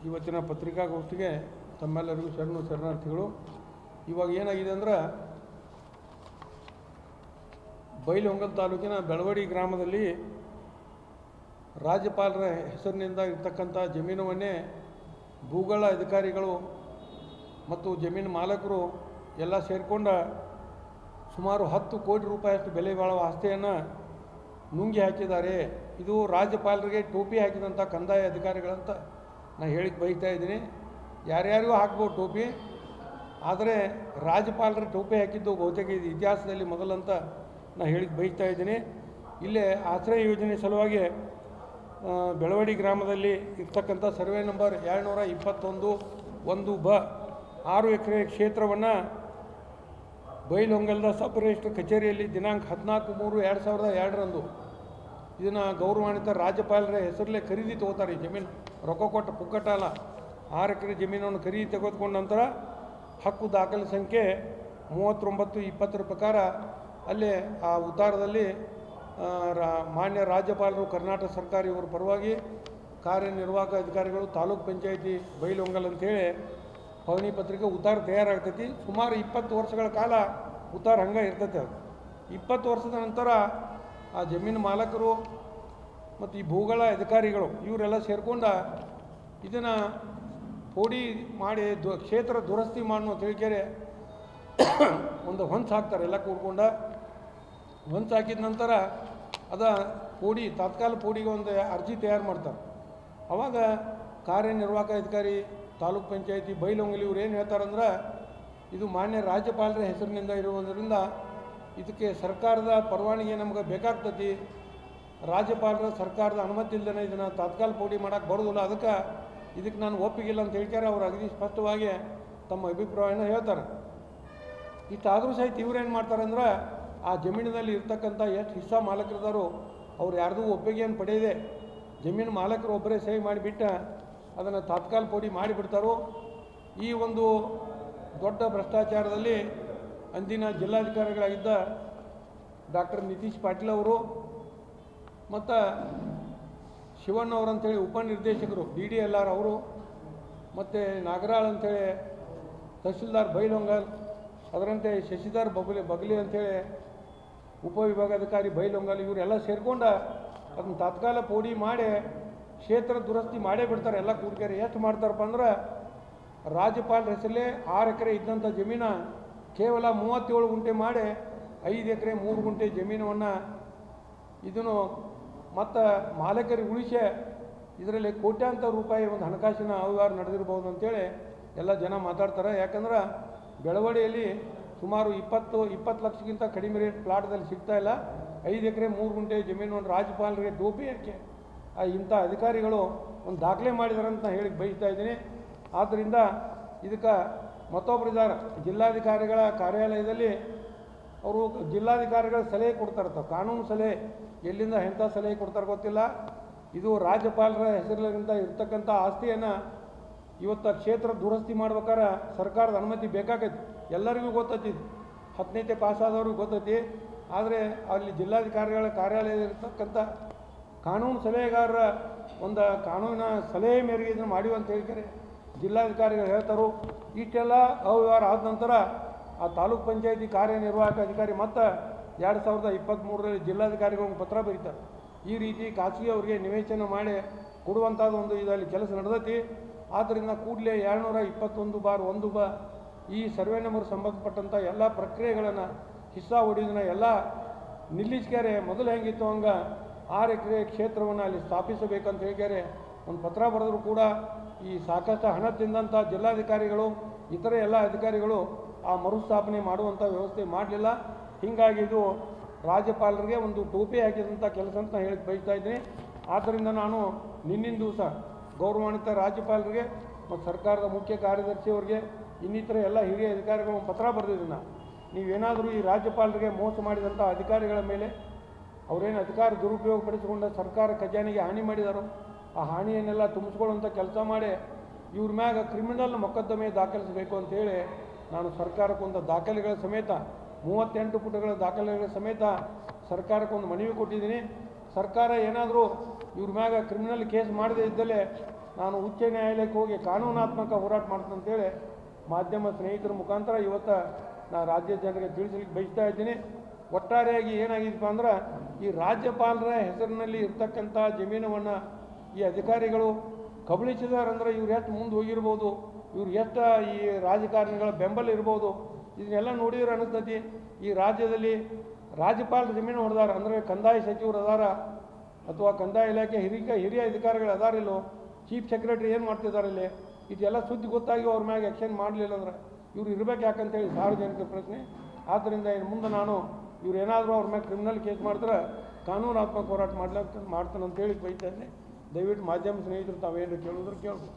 ಇವತ್ತಿನ ಪತ್ರಿಕಾಗೋಷ್ಠಿಗೆ ತಮ್ಮೆಲ್ಲರಿಗೂ ಶರಣಾರ್ಥಿಗಳು. ಇವಾಗ ಏನಾಗಿದೆ ಅಂದ್ರೆ, ಬೈಲಹೊಂಗಲ ತಾಲೂಕಿನ ಬೆಳವಡಿ ಗ್ರಾಮದಲ್ಲಿ ರಾಜ್ಯಪಾಲರ ಹೆಸರಿನಿಂದ ಇರ್ತಕ್ಕಂಥ ಜಮೀನವನ್ನೇ ಭೂಗಳ ಅಧಿಕಾರಿಗಳು ಮತ್ತು ಜಮೀನು ಮಾಲಕರು ಎಲ್ಲ ಸೇರಿಕೊಂಡ ಸುಮಾರು 10 ಕೋಟಿ ರೂಪಾಯಿಯಷ್ಟು ಬೆಲೆ ಬಾಳುವ ಆಸ್ತಿಯನ್ನು ನುಂಗಿ ಹಾಕಿದ್ದಾರೆ. ಇದು ರಾಜ್ಯಪಾಲರಿಗೆ ಟೋಪಿ ಹಾಕಿದಂಥ ಕಂದಾಯ ಅಧಿಕಾರಿಗಳಂತ ನಾನು ಹೇಳಿಕ್ಕೆ ಬಯಸ್ತಾ ಇದ್ದೀನಿ. ಯಾರ್ಯಾರಿಗೂ ಹಾಕ್ಬೋದು ಟೋಪಿ, ಆದರೆ ರಾಜ್ಯಪಾಲರ ಟೋಪಿ ಹಾಕಿದ್ದು ಬಹುತೇಕ ಇದು ಇತಿಹಾಸದಲ್ಲಿ ಮೊದಲಂತ ನಾನು ಹೇಳಿಕ್ಕೆ ಬಯಸ್ತಾ ಇದ್ದೀನಿ. ಇಲ್ಲೇ ಆಶ್ರಯ ಯೋಜನೆ ಸಲುವಾಗಿ ಬೆಳವಡಿ ಗ್ರಾಮದಲ್ಲಿ ಇರ್ತಕ್ಕಂಥ ಸರ್ವೆ ನಂಬರ್ 221-1 6 ಎಕರೆ ಕ್ಷೇತ್ರವನ್ನು ಬೈಲಹೊಂಗಲದ ಸಬ್ ರಿಜಿಸ್ಟ್ರಾರ್ ಕಚೇರಿಯಲ್ಲಿ ದಿನಾಂಕ 14/3/2002 ಇದನ್ನು ಗೌರವಾನ್ವಿತ ರಾಜ್ಯಪಾಲರ ಹೆಸರಲ್ಲೇ ಖರೀದಿ ತೊಗೋತಾರೆ. ಜಮೀನು ರೊಕ್ಕ ಕೊಟ್ಟು ಪುಕ್ಕಟ್ಟಲ್ಲ. 6 ಎಕರೆ ಜಮೀನನ್ನು ಖರೀದಿ ತೆಗೆದುಕೊಂಡ ನಂತರ ಹಕ್ಕು ದಾಖಲೆ ಸಂಖ್ಯೆ 39/20 ಪ್ರಕಾರ ಅಲ್ಲೇ ಆ ಉತ್ತಾರದಲ್ಲಿ ಮಾನ್ಯ ರಾಜ್ಯಪಾಲರು ಕರ್ನಾಟಕ ಸರ್ಕಾರ ಇವರ ಪರವಾಗಿ ಕಾರ್ಯನಿರ್ವಾಹಕ ಅಧಿಕಾರಿಗಳು ತಾಲೂಕು ಪಂಚಾಯಿತಿ ಬೈಲಹೊಂಗಲ ಅಂಥೇಳಿ ಪವನಿ ಪತ್ರಿಕೆ ಉತ್ತಾರ ತಯಾರಾಗ್ತೈತಿ. ಸುಮಾರು 20 ವರ್ಷಗಳ ಕಾಲ ಉತ್ತಾರ ಹಂಗೆ ಇರ್ತೈತೆ. ಅದು 20 ವರ್ಷದ ನಂತರ ಆ ಜಮೀನು ಮಾಲಕರು ಮತ್ತು ಈ ಭೂಗಳ ಅಧಿಕಾರಿಗಳು ಇವರೆಲ್ಲ ಸೇರ್ಕೊಂಡ ಇದನ್ನು ಪೋಡಿ ಮಾಡಿ ಕ್ಷೇತ್ರ ದುರಸ್ತಿ ಮಾಡೋ ತಿಳಿಕೆರೆ ಒಂದು ಹೊಂಚು ಹಾಕ್ತಾರೆ. ಎಲ್ಲ ಕೂಡ್ಕೊಂಡ ಹೊಂಚು ಹಾಕಿದ ನಂತರ ಅದ ಪೋಡಿ ತಾತ್ಕಾಲ ಪೋಡಿಗೆ ಒಂದು ಅರ್ಜಿ ತಯಾರು ಮಾಡ್ತಾರೆ. ಆವಾಗ ಕಾರ್ಯನಿರ್ವಾಹಕ ಅಧಿಕಾರಿ ತಾಲೂಕು ಪಂಚಾಯಿತಿ ಬೈಲಹೊಂಗಲ ಇವ್ರು ಏನು ಹೇಳ್ತಾರಂದ್ರೆ, ಇದು ಮಾನ್ಯ ರಾಜ್ಯಪಾಲರ ಹೆಸರಿನಿಂದ ಇರುವುದರಿಂದ ಇದಕ್ಕೆ ಸರ್ಕಾರದ ಪರವಾನಗಿ ನಮ್ಗೆ ಬೇಕಾಗ್ತತಿ. ರಾಜ್ಯಪಾಲರ ಸರ್ಕಾರದ ಅನುಮತಿ ಇಲ್ಲದೇ ಇದನ್ನು ತಾತ್ಕಾಲ ಪೋಡಿ ಮಾಡೋಕ್ಕೆ ಬರೋದಿಲ್ಲ, ಅದಕ್ಕೆ ಇದಕ್ಕೆ ನಾನು ಒಪ್ಪಿಗಿಲ್ಲ ಅಂತ ಹೇಳ್ತಾರೆ. ಅವ್ರು ಅಗದಿ ಸ್ಪಷ್ಟವಾಗಿ ತಮ್ಮ ಅಭಿಪ್ರಾಯನ ಹೇಳ್ತಾರೆ. ಇಷ್ಟಾದರೂ ಸಹಿತ ಇವ್ರೇನು ಮಾಡ್ತಾರೆ ಅಂದ್ರೆ, ಆ ಜಮೀನಿನಲ್ಲಿ ಇರ್ತಕ್ಕಂಥ ಎಷ್ಟು ಹಿಸ್ಸಾ ಮಾಲಕರಿದ್ದಾರೋ ಅವ್ರು ಯಾರ್ದೂ ಒಪ್ಪಿಗೆಯನ್ನು ಪಡೆಯದೆ ಜಮೀನು ಮಾಲಕರು ಒಬ್ಬರೇ ಸಹಿ ಮಾಡಿಬಿಟ್ಟು ಅದನ್ನು ತಾತ್ಕಾಲ ಪೋಡಿ ಮಾಡಿಬಿಡ್ತಾರೋ. ಈ ಒಂದು ದೊಡ್ಡ ಭ್ರಷ್ಟಾಚಾರದಲ್ಲಿ ಅಂದಿನ ಜಿಲ್ಲಾಧಿಕಾರಿಗಳಾಗಿದ್ದ ಡಾಕ್ಟರ್ ನಿತೀಶ್ ಪಾಟೀಲ್ ಅವರು ಮತ್ತು ಶಿವಣ್ಣ ಅವರಂಥೇಳಿ ಉಪನಿರ್ದೇಶಕರು DDLR ಅವರು ಮತ್ತು ನಾಗರಾಳ್ ಅಂಥೇಳಿ ತಹಶೀಲ್ದಾರ್ ಬೈಲಹೊಂಗಲ, ಅದರಂತೆ ಶಶಿಧರ್ ಬಗಲಿ ಅಂಥೇಳಿ ಉಪವಿಭಾಗಾಧಿಕಾರಿ ಬೈಲಹೊಂಗಲ ಇವರೆಲ್ಲ ಸೇರಿಕೊಂಡ ಅದನ್ನು ತಾತ್ಕಾಲ ಪೋಡಿ ಮಾಡಿ ಕ್ಷೇತ್ರ ದುರಸ್ತಿ ಮಾಡೇ ಬಿಡ್ತಾರೆ. ಎಲ್ಲ ಕೂಡ್ಕೇರಿ ಎಷ್ಟು ಮಾಡ್ತಾರಪ್ಪ ಅಂದ್ರೆ, ರಾಜ್ಯಪಾಲರ ಹೆಸರಲ್ಲೇ 6 ಎಕರೆ ಇದ್ದಂಥ ಜಮೀನ ಕೇವಲ 37 ಗುಂಟೆ ಮಾಡಿ 5 ಎಕರೆ 3 ಗುಂಟೆ ಜಮೀನವನ್ನು ಇದನ್ನು ಮತ್ತು ಮಾಲಕರಿಗೆ ಉಳಿಸಿ ಇದರಲ್ಲಿ ಕೋಟ್ಯಾಂತರ ರೂಪಾಯಿ ಒಂದು ಹಣಕಾಸಿನ ಅವ್ಯವಹಾರ ನಡೆದಿರ್ಬೋದು ಅಂತೇಳಿ ಎಲ್ಲ ಜನ ಮಾತಾಡ್ತಾರೆ. ಯಾಕಂದ್ರೆ ಬೆಳವಡಿಯಲ್ಲಿ ಸುಮಾರು 20 ಲಕ್ಷಕ್ಕಿಂತ ಕಡಿಮೆ ರೇಟ್ ಪ್ಲಾಟ್ದಲ್ಲಿ ಸಿಗ್ತಾಯಿಲ್ಲ. 5 ಎಕರೆ 3 ಗುಂಟೆ ಜಮೀನು ರಾಜ್ಯಪಾಲರಿಗೆ ಟೋಪಿ ಹಾಕಿ ಇಂಥ ಅಧಿಕಾರಿಗಳು ಒಂದು ದಾಖಲೆ ಮಾಡಿದಾರಂತ ನಾನು ಹೇಳಿಕ್ಕೆ ಬಯಸ್ತಾ ಇದ್ದೀನಿ. ಆದ್ದರಿಂದ ಇದಕ್ಕೆ ಮತ್ತೊಬ್ಬರಿದ್ದಾರೆ ಜಿಲ್ಲಾಧಿಕಾರಿಗಳ ಕಾರ್ಯಾಲಯದಲ್ಲಿ, ಅವರು ಜಿಲ್ಲಾಧಿಕಾರಿಗಳ ಸಲಹೆ ಕೊಡ್ತಾರತ್ತ, ಕಾನೂನು ಸಲಹೆ ಎಲ್ಲಿಂದ ಎಂಥ ಸಲಹೆ ಕೊಡ್ತಾರೆ ಗೊತ್ತಿಲ್ಲ. ಇದು ರಾಜ್ಯಪಾಲರ ಹೆಸರಿನಿಂದ ಇರ್ತಕ್ಕಂಥ ಆಸ್ತಿಯನ್ನು ಇವತ್ತು ಕ್ಷೇತ್ರ ದುರಸ್ತಿ ಮಾಡ್ಬೇಕಾದ್ರೆ ಸರ್ಕಾರದ ಅನುಮತಿ ಬೇಕಾಗೈತಿ. ಎಲ್ಲರಿಗೂ ಗೊತ್ತೈತಿ, 10ನೇ ಪಾಸಾದವ್ರಿಗೆ ಗೊತ್ತೈತಿ. ಆದರೆ ಅಲ್ಲಿ ಜಿಲ್ಲಾಧಿಕಾರಿಗಳ ಕಾರ್ಯಾಲಯದಲ್ಲಿರ್ತಕ್ಕಂಥ ಕಾನೂನು ಸಲಹೆಗಾರರ ಒಂದು ಕಾನೂನಿನ ಸಲಹೆ ಮೇರೆಗೆ ಇದನ್ನು ಮಾಡಿವು ಅಂತ ಹೇಳ್ತಾರೆ ಜಿಲ್ಲಾಧಿಕಾರಿಗಳು ಹೇಳ್ತಾರೋ. ಇಷ್ಟೆಲ್ಲ ಅವ್ಯವಹಾರ ಆದ ನಂತರ ಆ ತಾಲೂಕು ಪಂಚಾಯಿತಿ ಕಾರ್ಯನಿರ್ವಾಹಕ ಅಧಿಕಾರಿ ಮತ್ತು 2023ರಲ್ಲಿ ಜಿಲ್ಲಾಧಿಕಾರಿಗಳಿಗೆ ಪತ್ರ ಬರೀತಾರೆ. ಈ ರೀತಿ ಖಾಸಗಿ ಅವರಿಗೆ ನಿವೇಶನ ಮಾಡಿ ಕೊಡುವಂಥದ್ದು ಒಂದು ಇದರಲ್ಲಿ ಕೆಲಸ ನಡೆದೈತಿ. ಆದ್ದರಿಂದ ಕೂಡಲೇ 221/1 ಈ ಸರ್ವೆ ನಂಬರ್ ಸಂಬಂಧಪಟ್ಟಂಥ ಎಲ್ಲ ಪ್ರಕ್ರಿಯೆಗಳನ್ನು ಹಿಸ್ಸಾ ಹೊಡಿಯೋದನ್ನ ಎಲ್ಲ ನಿಲ್ಲಿಸ್ಕ್ಯಾರೆ. ಮೊದಲು ಹೆಂಗಿತ್ತು ಹಂಗೆ 6 ಎಕರೆ ಕ್ಷೇತ್ರವನ್ನು ಅಲ್ಲಿ ಸ್ಥಾಪಿಸಬೇಕಂತ ಹೇಳ್ಕ್ಯಾರೆ ಒಂದು ಪತ್ರ ಬರೆದರೂ ಕೂಡ ಈ ಸಾಕಷ್ಟು ಹಣ ತಿಂದಂಥ ಜಿಲ್ಲಾಧಿಕಾರಿಗಳು ಇತರೆ ಎಲ್ಲ ಅಧಿಕಾರಿಗಳು ಆ ಮರುಸ್ಥಾಪನೆ ಮಾಡುವಂಥ ವ್ಯವಸ್ಥೆ ಮಾಡಲಿಲ್ಲ. ಹೀಗಾಗಿ ಇದು ರಾಜ್ಯಪಾಲರಿಗೆ ಒಂದು ಟೋಪಿ ಹಾಕಿದಂಥ ಕೆಲಸ ಅಂತ ನಾನು ಹೇಳಕ್ಕೆ ಬಯಸ್ತಾ ಇದ್ದೀನಿ. ಆದ್ದರಿಂದ ನಾನು ನಿನ್ನಿನ ದಿವಸ ಗೌರವಾನ್ವಿತ ರಾಜ್ಯಪಾಲರಿಗೆ ಮತ್ತು ಸರ್ಕಾರದ ಮುಖ್ಯ ಕಾರ್ಯದರ್ಶಿಯವರಿಗೆ ಇನ್ನಿತರ ಎಲ್ಲ ಹಿರಿಯ ಅಧಿಕಾರಿಗಳು ಪತ್ರ ಬರೆದಿದ್ದೀನಿ. ನೀವೇನಾದರೂ ಈ ರಾಜ್ಯಪಾಲರಿಗೆ ಮೋಸ ಮಾಡಿದಂಥ ಅಧಿಕಾರಿಗಳ ಮೇಲೆ ಅವರೇನು ಅಧಿಕಾರ ದುರುಪಯೋಗ ಪಡಿಸಿಕೊಂಡ ಸರ್ಕಾರ ಖಜಾನೆಗೆ ಹಾನಿ ಮಾಡಿದಾರೋ ಆ ಹಾನಿಯನ್ನೆಲ್ಲ ತುಂಬಿಸ್ಕೊಳ್ಳುವಂಥ ಕೆಲಸ ಮಾಡಿ ಇವ್ರ ಮ್ಯಾಗ ಕ್ರಿಮಿನಲ್ ಮೊಕದ್ದಮೆ ದಾಖಲಿಸಬೇಕು ಅಂತೇಳಿ ನಾನು ಸರ್ಕಾರಕ್ಕೊಂದು ದಾಖಲೆಗಳ ಸಮೇತ 38 ಪುಟಗಳ ದಾಖಲೆಗಳ ಸಮೇತ ಸರ್ಕಾರಕ್ಕೊಂದು ಮನವಿ ಕೊಟ್ಟಿದ್ದೀನಿ. ಸರ್ಕಾರ ಏನಾದರೂ ಇವ್ರ ಮ್ಯಾಗ ಕ್ರಿಮಿನಲ್ ಕೇಸ್ ಮಾಡದೇ ಇದ್ದಲ್ಲಿ ನಾನು ಉಚ್ಚ ನ್ಯಾಯಾಲಯಕ್ಕೆ ಹೋಗಿ ಕಾನೂನಾತ್ಮಕ ಹೋರಾಟ ಮಾಡ್ತೀನಿ ಅಂತೇಳಿ ಮಾಧ್ಯಮ ಸ್ನೇಹಿತರ ಮುಖಾಂತರ ಇವತ್ತು ನಾನು ರಾಜ್ಯದ ಜನರಿಗೆ ತಿಳಿಸ್ಲಿಕ್ಕೆ ಬಯಸ್ತಾ ಇದ್ದೀನಿ. ಒಟ್ಟಾರೆಯಾಗಿ ಏನಾಗಿದೆಪ್ಪ ಅಂದ್ರೆ ಈ ರಾಜ್ಯಪಾಲರ ಹೆಸರಿನಲ್ಲಿ ಇರ್ತಕ್ಕಂಥ ಜಮೀನವನ್ನು ಈ ಅಧಿಕಾರಿಗಳು ಕಬಳಿಸಿದಾರಂದ್ರೆ ಇವ್ರು ಎಷ್ಟು ಮುಂದೆ ಹೋಗಿರ್ಬೋದು, ಇವ್ರು ಎಷ್ಟು ಈ ರಾಜಕಾರಣಿಗಳ ಬೆಂಬಲ ಇರ್ಬೋದು, ಇದನ್ನೆಲ್ಲ ನೋಡಿದ್ರೆ ಅನಿಸ್ತತಿ ಈ ರಾಜ್ಯದಲ್ಲಿ ರಾಜ್ಯಪಾಲರ ಜಮೀನು ಹೊಡೆದಾರ ಅಂದರೆ ಕಂದಾಯ ಸಚಿವರು ಅದಾರ ಅಥವಾ ಕಂದಾಯ ಇಲಾಖೆ ಹಿರಿಯ ಅಧಿಕಾರಿಗಳು ಅದಾರಿಲ್ಲೋ, ಚೀಫ್ ಸೆಕ್ರೆಟರಿ ಏನು ಮಾಡ್ತಿದ್ದಾರೆ ಇಲ್ಲಿ, ಇದೆಲ್ಲ ಸುದ್ದಿ ಗೊತ್ತಾಗಿ ಅವ್ರ ಮ್ಯಾಗೆ ಆ್ಯಕ್ಷನ್ ಮಾಡಲಿಲ್ಲ ಅಂದ್ರೆ ಇವ್ರು ಇರ್ಬೇಕು ಯಾಕಂತೇಳಿ ಸಾರ್ವಜನಿಕ ಪ್ರಶ್ನೆ. ಆದ್ದರಿಂದ ಇನ್ನು ಮುಂದೆ ನಾನು ಇವ್ರು ಏನಾದರೂ ಅವ್ರ ಮ್ಯಾಗೆ ಕ್ರಿಮಿನಲ್ ಕೇಸ್ ಮಾಡಿದ್ರೆ ಕಾನೂನಾತ್ಮಕ ಹೋರಾಟ ಮಾಡ್ತಾನೆ ಅಂತೇಳಿ ಬೈತಾ ಇದ್ದೀನಿ. ದಯವಿಟ್ಟು ಮಾಧ್ಯಮ ಸ್ನೇಹಿತರು ತಾವೇನು ಕೇಳಿದ್ರು ಕೇಳ್ಬೋದು.